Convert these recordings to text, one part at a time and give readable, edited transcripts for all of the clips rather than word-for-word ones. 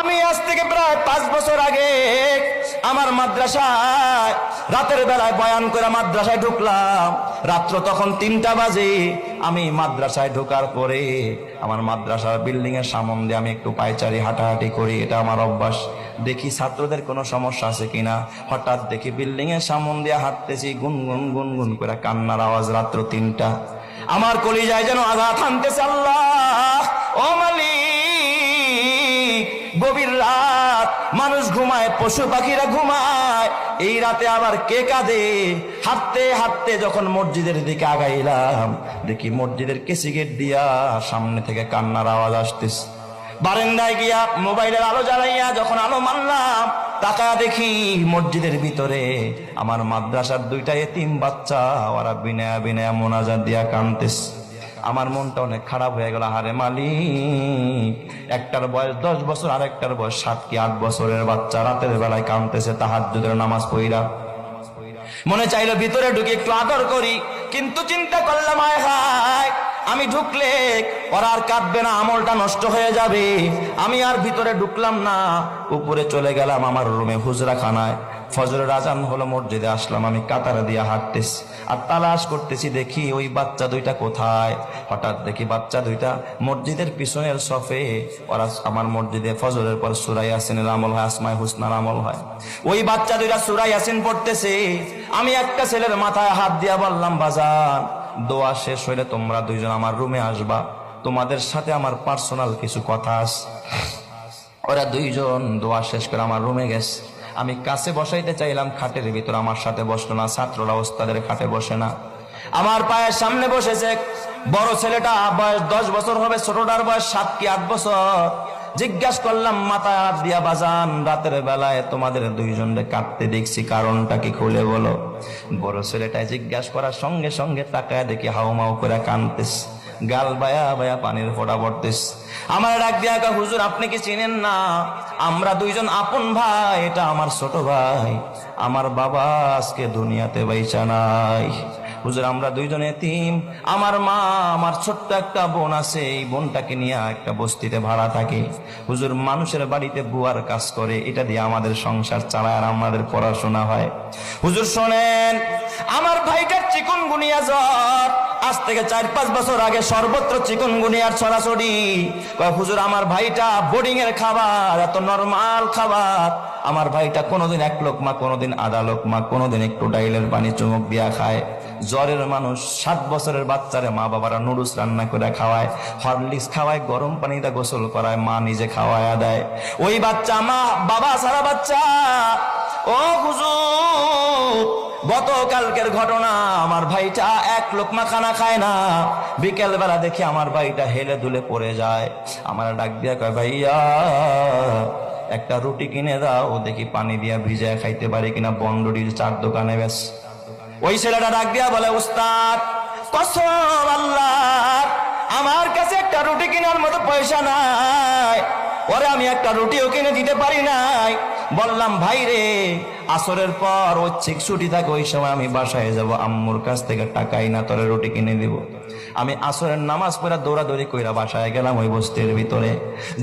আমি আজ থেকে প্রায় 5 বছর আগে আমার মাদ্রাসায় রাতের বেলায় বয়ান করে মাদ্রাসায় ঢুকলাম। রাত্র তখন 3টা বাজে। আমি মাদ্রাসায় ঢোকার পরে আমার মাদ্রাসার বিল্ডিং এর সামনে দিয়ে আমি একটু পায়চারি হাঁটাহাঁটি করি, এটা আমার অভ্যাস। দেখি ছাত্রদের কোনো সমস্যা আছে কিনা। হঠাৎ দেখি বিল্ডিং এর সামনে দিয়ে হাঁটতেছি, গুনগুন গুনগুন করে কান্নার আওয়াজ। রাত্র 3টা। আমার কলিজায় যেন আঘাত হানতেছে। আল্লাহ, ও মালিক, গভীর রাত, মানুষ ঘুমায়, পশু পাখিরা ঘুমায়, এই রাতে আবার কে কাঁদে? হাঁটতে হাঁটতে যখন মসজিদের দিকে আগাইলাম, দেখি মসজিদের কেসি গেট দিয়া সামনে থেকে কান্নার আওয়াজ আসতেছে। বারান্দায় গিয়া মোবাইলের আলো জ্বালাইয়া যখন আলো মারলাম, তাকায়া দেখি মসজিদের ভিতরে আমার মাদ্রাসার 2টা এতিম বাচ্চা, ওরা বিনয়া বিনয়া মোনাজাত দিয়া কাঁদতেছে। আমার মনটা অনেক খারাপ হয়ে গেল। হারে মালিক, একটার বয়স 10 বছর, আর একটার বয়স 7 কি 8 বছরের বাচ্চা রাতের বেলায় কাঁদতেছে তাহাজ্জুদের নামাজ পড়া। মনে চাইলো ভিতরে ঢুকে একটু আদর করি, কিন্তু চিন্তা করলাম আয় হায়, আমি ঢুকলে ওরা আর কাঁদবে না, আমলটা নষ্ট হয়ে যাবে। আমি আর ভিতরে ঢুকলাম না, উপরে চলে গেলাম আমার রুমে, হুজরাখানায়। ফজরের আজান হলো, মসজিদে আসলাম। আমি কাতারে দিয়ে হাঁটতেছি আর তালাশ করতেছি, দেখি ওই বাচ্চা 2টা কোথায়। হঠাৎ দেখি বাচ্চা 2টা মসজিদের পিছনের সফে, ওরা আমার মসজিদে ফজরের পর সূরা ইয়াসিনের আমল হয়, আসমায়ে হুসনার আমল হয়। ওই বাচ্চা 2টা সূরা ইয়াসিন পড়তেছে। আমি একটা ছেলের মাথায় হাত দিয়া বললাম, বাজান, দোয়া শেষ হইলে তোমরা 2জন আমার রুমে আসবা, তোমাদের সাথে আমার পার্সোনাল কিছু কথা আছে। ওরা 2জন দোয়া শেষ করে আমার রুমে গেছে। আমি কাছে বসাইতে চাইলাম খাটের ভিতর, আমার সাথে বসলো না। ছাত্ররা ওস্তাদের খাটে বসে না, আমার পায়ের সামনে বসেছে। বড় ছেলেটা বয়স 10 বছর হবে, ছোটটার বয়স 7 কি 8 বছর। জিজ্ঞাসা করলাম মাথায় হাত দিয়া, বাজান, রাতের বেলায় তোমাদের 2জনকে কাঁদতে দেখছি, কারণটা কি খুলে বলো। বড় ছেলেটাই জিজ্ঞাসা করার সঙ্গে সঙ্গে তাকায় দেখি হাউমাউ করে কাঁদতেছে, গাল বায়া বায়া পানির ফোঁটা পড়তেছে। আমার ডাক দিয়া, হুজুর আপনি কি চিনেন না? আমরা 2জন আপন ভাই, এটা আমার ছোট ভাই, আমার বাবা আজকে দুনিয়াতে বাইচা নাই। হুজুর আমরা 2জন এতিম, আমার মা, আমার ছোট্ট একটা বোন আছে, এই বোনটাকে নিয়ে একটা বস্তিতে ভাড়া থাকে। হুজুর মানুষের বাড়িতে বুয়ার কাজ করে, এটা দিয়ে আমাদের সংসার চালায় আর আমাদের পড়াশোনা হয়। হুজুর শোনেন, আমার ভাইটার চিকুনগুনিয়া জ্বর, আজ থেকে 4-5 বছর আগে সর্বত্র চিকুনগুনিয়ার ছড়াছড়ি। হুজুর আমার ভাইটা বোর্ডিং এর খাবার, এত নরমাল খাবার আমার ভাইটা কোনোদিন 1 লোকমা, কোনোদিন আধা লোকমা, কোনোদিন একটু ডাইলের পানি চুমুক দিয়া খায়। জ্বরের মানুষ 7 বছরের বাচ্চারে মা বাবারা নুডলস রান্না করে খাওয়ায়, হরলিক্স খাওয়ায়, গরম পানিতে গোসল করায়, মা নিজে খাওয়ায়া দেয়। ওই বাচ্চা মা বাবা সারা বাচ্চা। ও হুজুর, গতকালকের ঘটনা, আমার ভাইটা 1 লোকমা খানা খায় না। বিকেল বেলা দেখি আমার ভাইটা হেলে দুলে পড়ে যায়। আমার ডাক দিয়া কয়, ভাইয়া একটা রুটি কিনে দাও, দেখি পানি দিয়া ভিজায় খাইতে পারি কিনা, বন্ডুরির 4 দোকানে বেশ। ওই ছেলেটা ডাক দিয়া বলে, উস্তাদ কসম আল্লাহ, আমার কাছে একটা রুটি কেনার মতো পয়সা নাই, ওরে আমি একটা রুটিও কিনে দিতে পারি নাই। বললাম, ভাই রে, আসরের পর ঐচ্ছিক ছুটি থাকে, ওই সময় আমি বাসায় যাব, আম্মুর কাছ থেকে টাকাই না, তোরে রুটি কিনে দিব। আমি আসরের নামাজ পড়া দৌড়াদৌড়ি কইরা বাসায় গেলাম। ওই বস্তির ভিতরে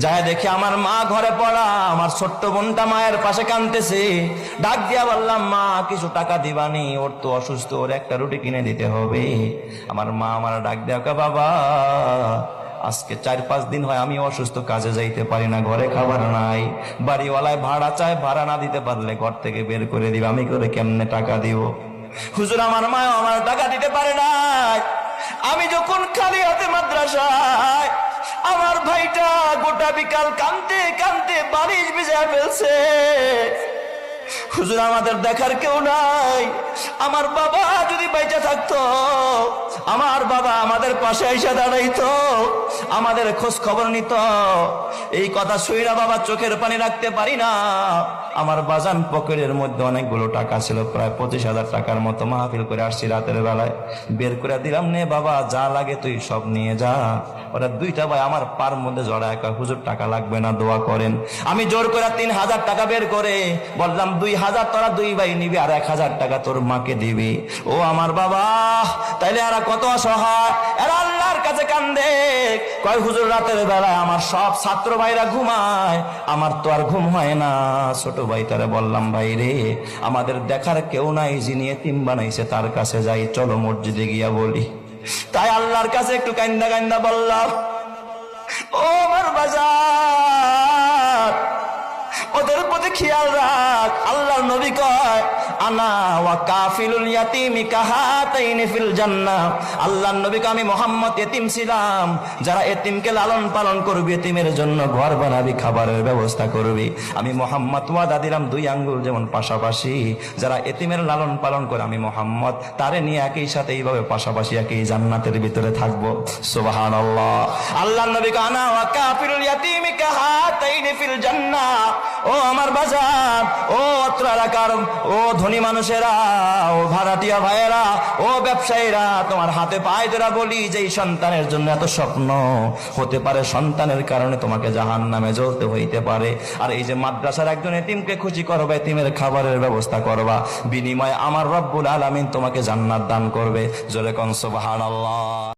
যায় দেখি আমার মা ঘরে পড়া, আমার ছোট্ট বোনটা মায়ের পাশে কাঁদতেছে। ডাক দিয়া বললাম, মা কিছু টাকা দিবানি, ওর তো অসুস্থ, ওর একটা রুটি কিনে দিতে হবে। আমার মা আমার ডাক দিয়া, বাবা আজকে 4-5 দিন হয় আমি অসুস্থ, কাজে যাইতে পারি না, ঘরে খাবার নাই, বাড়িওয়ালায় ভাড়া চায়, ভাড়া না দিতে পারলে ঘর থেকে বের করে দিবে, আমি করে কেমনে টাকা দিব। হুজুর আমার মা আমার টাকা দিতে পারে নাই। আমি যখন খালি হাতে মাদ্রাসায়, আমার ভাইটা গোটা বিকাল কাঁদতে কাঁদতে বালিশ ভিজায় ফেলছে। হুজুর আমাদের দেখার কেউ নাই, আমার বাবা যদি বেঁচে থাকতো, আমার বাবা আমাদের পাশে এসে দাঁড়াইতো, আমাদের খোঁজ খবর নিত। এই কথা শুইরা বাবা চোখের পানি রাখতে পারি না। আমার বাজান পকেটের মধ্যে অনেকগুলো টাকা ছিল, প্রায় 25,000 টাকার মতো। মাহফিল করে আসছি রাতের বেলায়, বের করে দিলাম, নে বাবা যা লাগে তুই সব নিয়ে যা। ওরা 2টা ভাই আমার পার মধ্যে জড়ায়, হুজুর টাকা লাগবে না, দোয়া করেন। আমি জোর করে 3,000 টাকা বের করে বললাম, 2,000 তোরা 2 ভাই নিবি, আর 1,000 টাকা তোর মাকে দিবি। ও আমার বাবা, তাইলে আর কত অসহায়, এরা আল্লাহর কাছে কান্দে, কয় হুজুর রাতের বেলায় আমার সব ছাত্র ভাইরা ঘুমায়, আমার তো আর ঘুম হয় না। ছোট ভাইটারে বললাম, ভাই রে, আমাদের দেখার কেউ নাই, যিনি এতিম বানাইছে তার কাছে যাই, চলো মসজিদে গিয়া বলি। তাই আল্লাহর কাছে একটু কান্দা কান্দা বললাম, ও আমার বাজার, ওদের প্রতি খেয়াল রাখ। আল্লাহর নবী কয়, আনা ওয়া কাফিলুল ইয়াতিমি কাহাতাইনি ফিল জান্নাহ। আল্লাহর নবী কয়, আমি মুহাম্মদ এতিম ছিলাম, যারা এতিমকে লালন পালন করবি, এতিমের জন্য ঘর বানাবি, খাবারের ব্যবস্থা করবি, আমি মুহাম্মদ ওয়াদা দিলাম 2 আঙ্গুল যেমন পাশাপাশি, যারা এতিমের লালন পালন করে আমি মুহাম্মদ তারে নিয়ে একই সাথে এইভাবে পাশাপাশি একই জান্নাতের ভিতরে থাকবো। সুবহানাল্লাহ। আল্লাহর নবী কয়, আনা ওয়া কাফিলুল ইয়াতিমি কাহাতাইনি ফিল জান্নাহ। ও আমার বাজার, ও অত্র এলাকার ও ধনী মানুষেরা, ও ভাড়াটিয়া ভাইয়েরা, ও ব্যবসায়ীরা, তোমার হাতে পায়ে ধরা বলি, যে এই সন্তানের জন্য এত স্বপ্ন, হতে পারে সন্তানের কারণে তোমাকে জাহান্নামে জ্বলতে হইতে পারে, আর এই যে মাদ্রাসার একজন এতিমকে খুশি করবা, এতিমের খাবারের ব্যবস্থা করবা, বিনিময়ে আমার রব্বুল আলামিন তোমাকে জান্নাত দান করবে। জোরে কোন সুবহানাল্লাহ।